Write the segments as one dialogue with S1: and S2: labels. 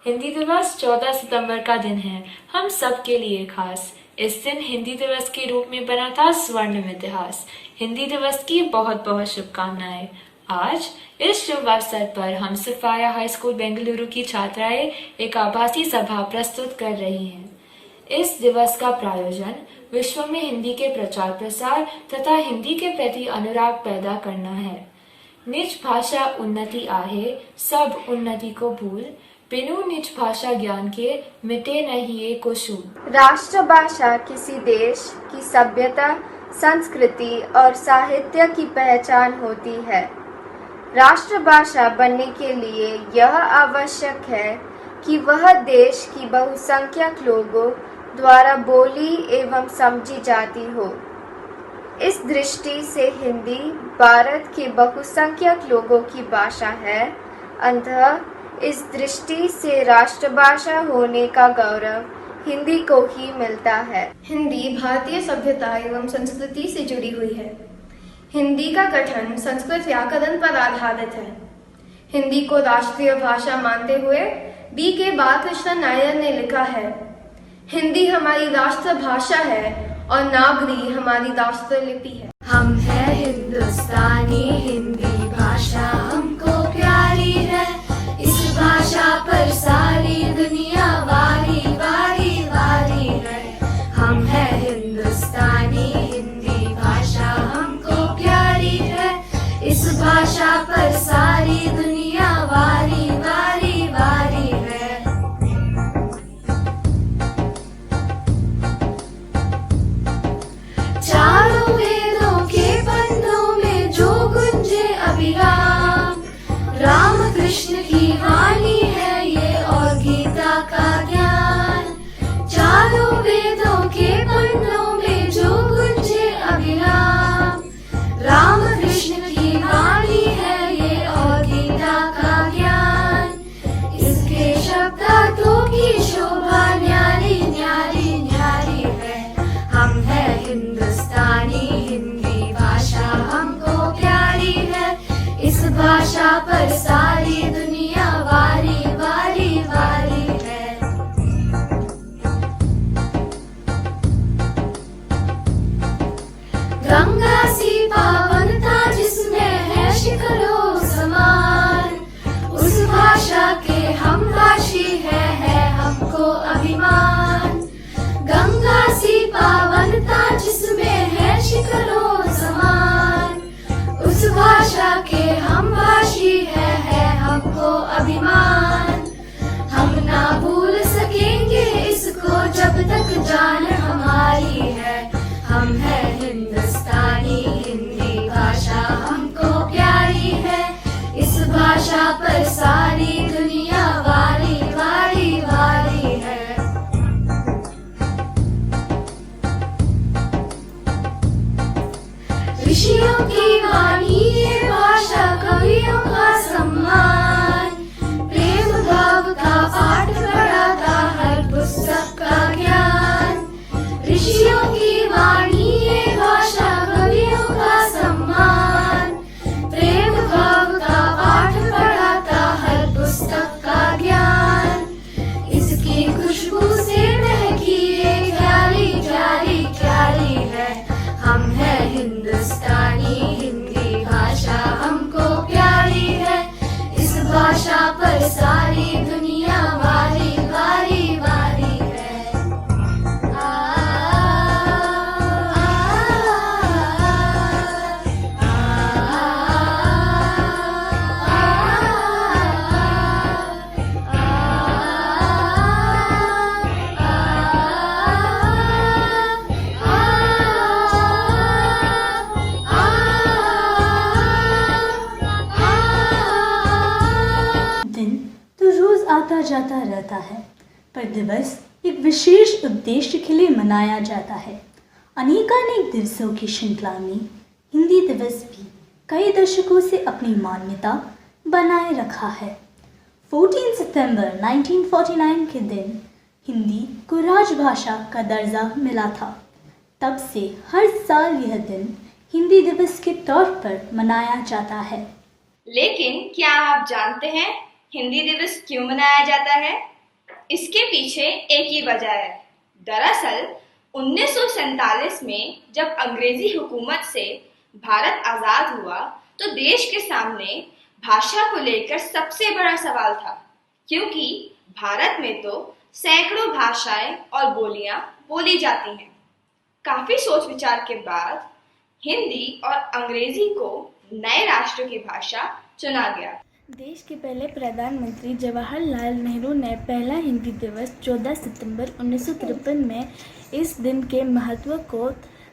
S1: हिंदी दिवस 14 सितंबर का दिन है, हम सब के लिए खास। इस दिन हिंदी दिवस के रूप में बना था स्वर्णिम इतिहास। हिंदी दिवस की बहुत बहुत शुभकामनाएं। आज इस शुभ अवसर पर हम सफाया हाई स्कूल बेंगलुरु की छात्राएं एक आभासी सभा प्रस्तुत कर रही हैं। इस दिवस का प्रायोजन विश्व में हिंदी के प्रचार प्रसार तथा हिंदी के प्रति अनुराग पैदा करना है। निज भाषा उन्नति आहे, सब उन्नति को भूल, बिनु निज भाषा ज्ञान के मिटे नहीं ये कुशूल।
S2: राष्ट्रभाषा किसी देश की सभ्यता, संस्कृति और साहित्य की पहचान होती है। राष्ट्रभाषा बनने के लिए यह आवश्यक है कि वह देश की बहुसंख्यक लोगों द्वारा बोली एवं समझी जाती हो। इस दृष्टि से हिंदी भारत के बहुसंख्यक लोगों की भाषा है। अतः इस दृष्टि से राष्ट्रभाषा होने का गौरव हिंदी को ही मिलता है।
S3: हिंदी भारतीय सभ्यता एवं संस्कृति से जुड़ी हुई है। हिंदी का गठन संस्कृत व्याकरण पर आधारित है। हिंदी को राष्ट्रीय भाषा मानते हुए B.K. बालकृष्ण नायर ने लिखा है, हिंदी हमारी राष्ट्रभाषा है और नागरी हमारी राष्ट्रलिपि है।
S4: हम है हिंदुस्तानी, हिंदी भाषा हमको प्यारी है। इस भाषा पर सारी दुनिया वारी वारी वारी है। हम है हिंदुस्तानी, हिंदी भाषा हमको प्यारी है। इस भाषा पर सारी दुनिया वारी वारी वारी है। चारों वेदों के बंधों में जो गुंजे अभिराम, राम कृष्ण की वाणी है ये और गीता का ज्ञान। चारों वेदों के बंधों में जो गुंजे अभिराम, राम कृष्ण की वाणी है ये और गीता का ज्ञान। इसके शब्दार्थों की शोभा न्यारी न्यारी न्यारी है। हम है हिंदुस्तानी, हिंदी भाषा हमको प्यारी है। इस भाषा पर सारी दुनिया वारी वारी वारी है। गंगा सी पावनता जिसमें है शिखरों समान, उस भाषा के हम भाषी है हमको अभिमान। गंगा सी पावनता जिसमें है शिखरों समान, उस भाषा के हम भाषी है हमको अभिमान। हम ना भूल सकेंगे इसको जब तक जान हमारी है। हम है हिंदुस्तानी, हिंदी भाषा हमको प्यारी है। इस भाषा पर सारी दुनिया वारी वारी वारी है। ऋषियों की वाणी ये भाषा, कवियों का सम्मान। प्रेम भाव का पाठ पढ़ाता हर पुस्तक का ज्ञान। ऋषियों की वाणी ये भाषा, कवियों का सम्मान। प्रेम भाव का पाठ पढ़ाता हर पुस्तक का ज्ञान। इसकी खुशबू से महकी ये क्यारी क्यारी क्यारी है। हम है हिंदुस्तानी, हिंदी भाषा हमको प्यारी है। इस भाषा पर सारी दुनिया वारी वारी वारी है। आ,
S5: दिन तो रोज आता जाता रहता है, पर दिवस एक विशेष उद्देश्य के लिए मनाया जाता है। अनेकानेक दिवसों की श्रृंखला में हिंदी दिवस भी कई दशकों से अपनी मान्यता बनाए रखा है। 14 सितंबर 1949 के दिन हिंदी को राजभाषा का दर्जा मिला था। तब से हर साल यह दिन हिंदी दिवस के तौर पर मनाया जाता है।
S6: लेकिन क्या आप जानते हैं हिंदी दिवस क्यों मनाया जाता है? इसके पीछे एक ही वजह है। दरअसल 1947 में जब अंग्रेजी हुकूमत से भारत आजाद हुआ तो देश के सामने भाषा को लेकर सबसे बड़ा सवाल था, क्योंकि भारत में तो सैकड़ों भाषाएं और बोलियां बोली जाती हैं। काफी सोच विचार के बाद हिंदी और अंग्रेजी को नए राष्ट्र की भाषा चुना गया।
S7: देश के पहले प्रधानमंत्री जवाहरलाल नेहरू ने पहला हिंदी दिवस 14 सितंबर 1953 में इस दिन के महत्व को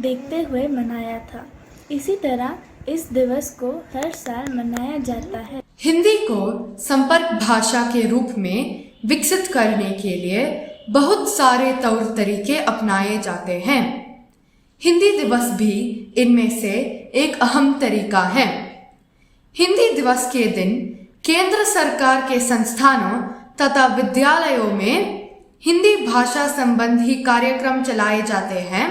S7: देखते हुए मनाया था। इसी तरह इस दिवस को हर साल मनाया जाता है।
S8: हिंदी को संपर्क भाषा के रूप में विकसित करने के लिए बहुत सारे तौर तरीके अपनाए जाते हैं। हिंदी दिवस भी इनमें से एक अहम तरीका है। हिंदी दिवस के दिन केंद्र सरकार के संस्थानों तथा विद्यालयों में हिंदी भाषा संबंधी कार्यक्रम चलाए जाते हैं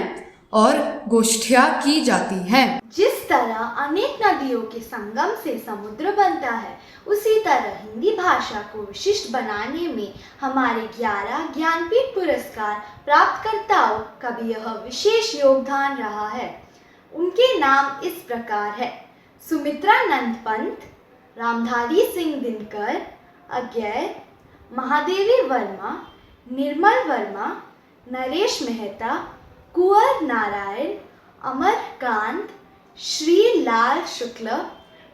S8: और गोष्ठियां की जाती हैं।
S5: जिस तरह अनेक नदियों के संगम से समुद्र बनता है, उसी तरह हिंदी भाषा को विशिष्ट बनाने में हमारे 11 ज्ञानपीठ पुरस्कार प्राप्तकर्ताओं का भी यह विशेष योगदान रहा है। उनके नाम इस प्रकार है: सुमित्रा नंद पंत, रामधारी सिंह दिनकर, अज्ञय, महादेवी वर्मा, निर्मल वर्मा, नरेश मेहता, कुंवर नारायण, अमरकांत, श्री लाल शुक्ल,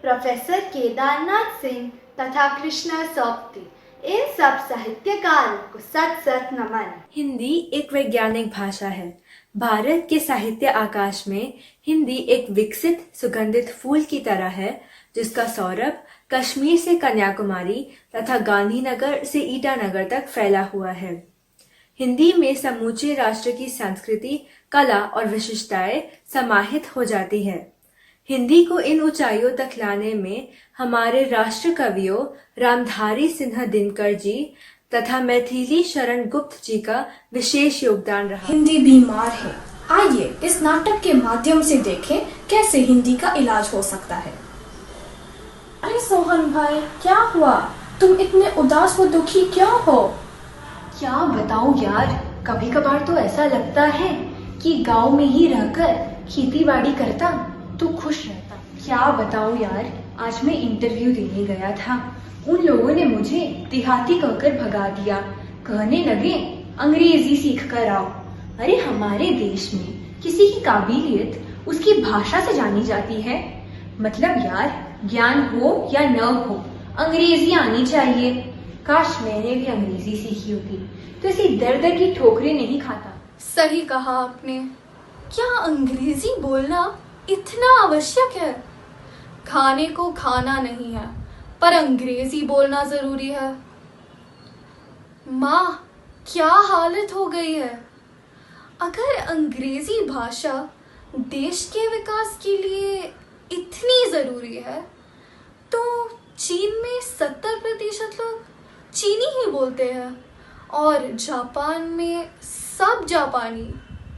S5: प्रोफेसर केदारनाथ सिंह तथा कृष्णा सोपती, इन सब साहित्यकारों को सत सत नमन।
S9: हिंदी एक वैज्ञानिक भाषा है। भारत के साहित्य आकाश में हिंदी एक विकसित सुगंधित फूल की तरह है, जिसका सौरभ कश्मीर से कन्याकुमारी तथा गांधीनगर से ईटानगर तक फैला हुआ है। हिंदी में समूचे राष्ट्र की संस्कृति, कला और विशेषताएं समाहित हो जाती है। हिंदी को इन ऊंचाइयों तक लाने में हमारे राष्ट्र कवियों रामधारी सिन्हा दिनकर जी तथा मैथिली शरण गुप्त जी का विशेष योगदान रहा।
S10: हिंदी बीमार है। आइए इस नाटक के माध्यम से देखें कैसे हिंदी का इलाज हो सकता है। अरे सोहन भाई, क्या हुआ? तुम इतने उदास व दुखी क्यों हो?
S11: क्या बताऊं यार, कभी कभार तो ऐसा लगता है कि गांव में ही रहकर खेती बाड़ी करता तो खुश रहता। क्या बताऊं यार, आज मैं इंटरव्यू देने गया था। उन लोगों ने मुझे देहाती कहकर भगा दिया। कहने लगे अंग्रेजी सीख कर आओ। अरे हमारे देश में किसी की काबिलियत उसकी भाषा से जानी जाती है। मतलब यार, ज्ञान हो या न हो, अंग्रेजी आनी चाहिए। काश मैंने भी अंग्रेजी सीखी होती तो ऐसी दर दर की ठोकरें नहीं खाता।
S3: सही कहा आपने। क्या अंग्रेजी बोलना इतना आवश्यक है? खाने को खाना नहीं है, पर अंग्रेजी बोलना जरूरी है। माँ, क्या हालत हो गई है। अगर अंग्रेजी भाषा देश के विकास के लिए इतनी जरूरी है, तो चीन में 70% लोग चीनी ही बोलते हैं और जापान में सब जापानी।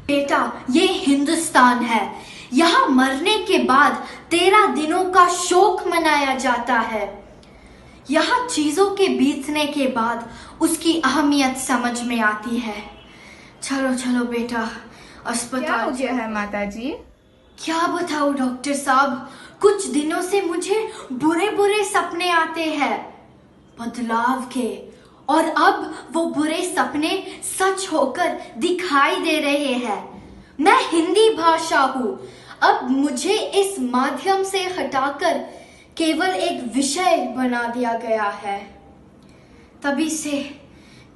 S12: बेटा, ये हिंदुस्तान है। यहाँ मरने के बाद 13 दिनों का शोक मनाया जाता है। यहाँ चीजों के बीतने के बाद उसकी अहमियत समझ में आती है। चलो चलो बेटा, अस्पताल।
S13: क्या हो गया है माता जी?
S12: क्या बताऊं डॉक्टर साहब, कुछ दिनों से मुझे बुरे बुरे सपने आते हैं बदलाव के, और अब वो बुरे सपने सच होकर दिखाई दे रहे हैं। मैं हिंदी भाषा हूँ। अब मुझे इस माध्यम से हटाकर केवल एक विषय बना दिया गया है। तभी से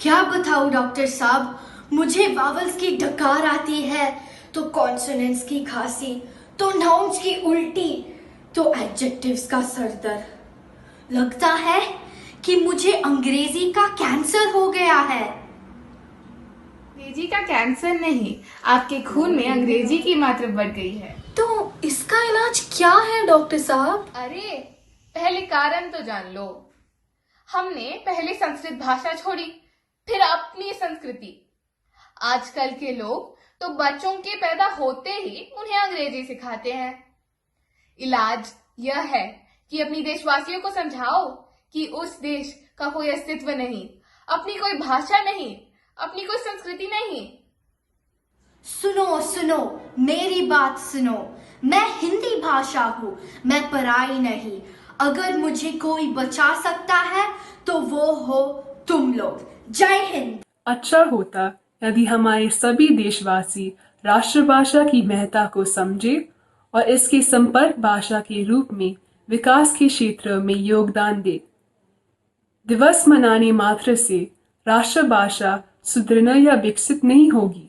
S12: क्या बताऊं डॉक्टर साहब, मुझे वावल्स की डकार आती है, तो कॉन्सोनेंट्स की खांसी, तो नाउन्स की उल्टी, तो एडजेक्टिव्स का सरदर्द। लगता है कि मुझे अंग्रेजी का कैंसर हो गया है।
S13: अंग्रेजी का कैंसर नहीं, आपके खून में अंग्रेजी की मात्रा बढ़ गई है।
S3: तो इसका इलाज क्या है डॉक्टर साहब?
S13: अरे पहले कारण तो जान लो। हमने पहले संस्कृत भाषा छोड़ी, फिर अपनी संस्कृति। आजकल के लोग तो बच्चों के पैदा होते ही उन्हें अंग्रेजी सिखाते हैं। इलाज यह है कि अपनी देशवासियों को समझाओ कि उस देश का कोई अस्तित्व नहीं, अपनी कोई भाषा नहीं, अपनी कोई संस्कृति नहीं।
S12: सुनो सुनो, मेरी बात सुनो। मैं हिंदी भाषा हूँ, मैं पराई नहीं। अगर मुझे कोई बचा सकता है तो वो हो तुम लोग। जय हिंद।
S14: अच्छा होता यदि हमारे सभी देशवासी राष्ट्रभाषा की महत्ता को समझे और इसके संपर्क भाषा के रूप में विकास के क्षेत्र में योगदान दे। दिवस मनाने मात्र से राष्ट्रभाषा सुदृढ़ या विकसित नहीं होगी।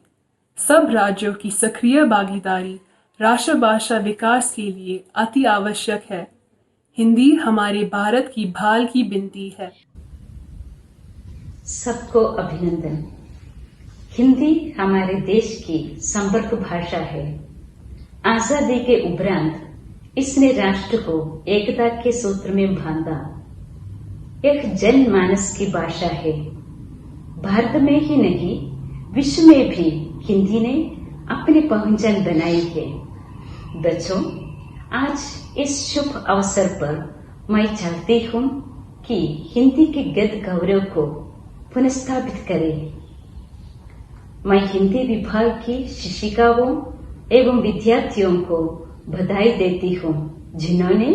S14: सब राज्यों की सक्रिय भागीदारी राष्ट्रभाषा विकास के लिए अति आवश्यक है। हिंदी हमारे भारत की भाल की बिनती है।
S15: सबको अभिनंदन। हिंदी हमारे देश की संपर्क भाषा है। आजादी के उपरांत इसने राष्ट्र को एकता के सूत्र में बांधा। एक जनमानस की भाषा है। भारत में ही नहीं, विश्व में भी हिंदी ने अपनी पहचान बनाई है। बच्चों, आज इस शुभ अवसर पर मैं चाहती हूँ कि हिंदी के गद्य गौरव को पुनर्स्थापित करें। मैं हिंदी विभाग की शिक्षिकाओं एवं विद्यार्थियों को बधाई देती हूँ जिन्होंने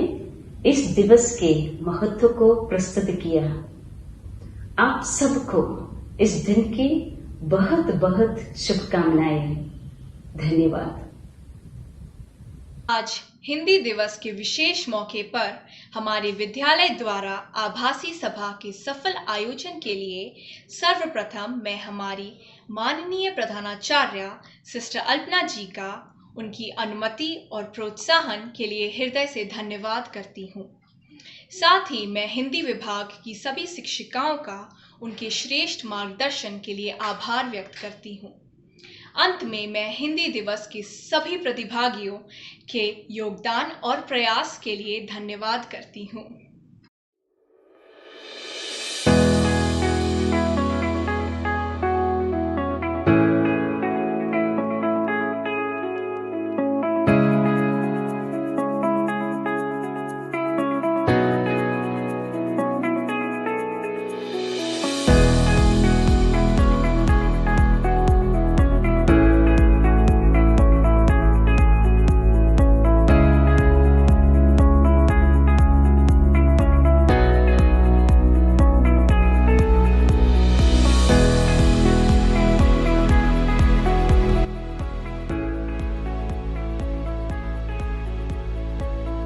S15: इस दिवस के महत्व को प्रस्तुत किया। आप सबको इस दिन की बहुत बहुत शुभकामनाएं। धन्यवाद।
S16: आज हिंदी दिवस के विशेष मौके पर हमारे विद्यालय द्वारा आभासी सभा के सफल आयोजन के लिए सर्वप्रथम मैं हमारी माननीय प्रधानाचार्य सिस्टर अल्पना जी का उनकी अनुमति और प्रोत्साहन के लिए हृदय से धन्यवाद करती हूँ। साथ ही मैं हिंदी विभाग की सभी शिक्षिकाओं का उनके श्रेष्ठ मार्गदर्शन के लिए आभार व्यक्त करती हूँ। अंत में मैं हिंदी दिवस के सभी प्रतिभागियों के योगदान और प्रयास के लिए धन्यवाद करती हूँ।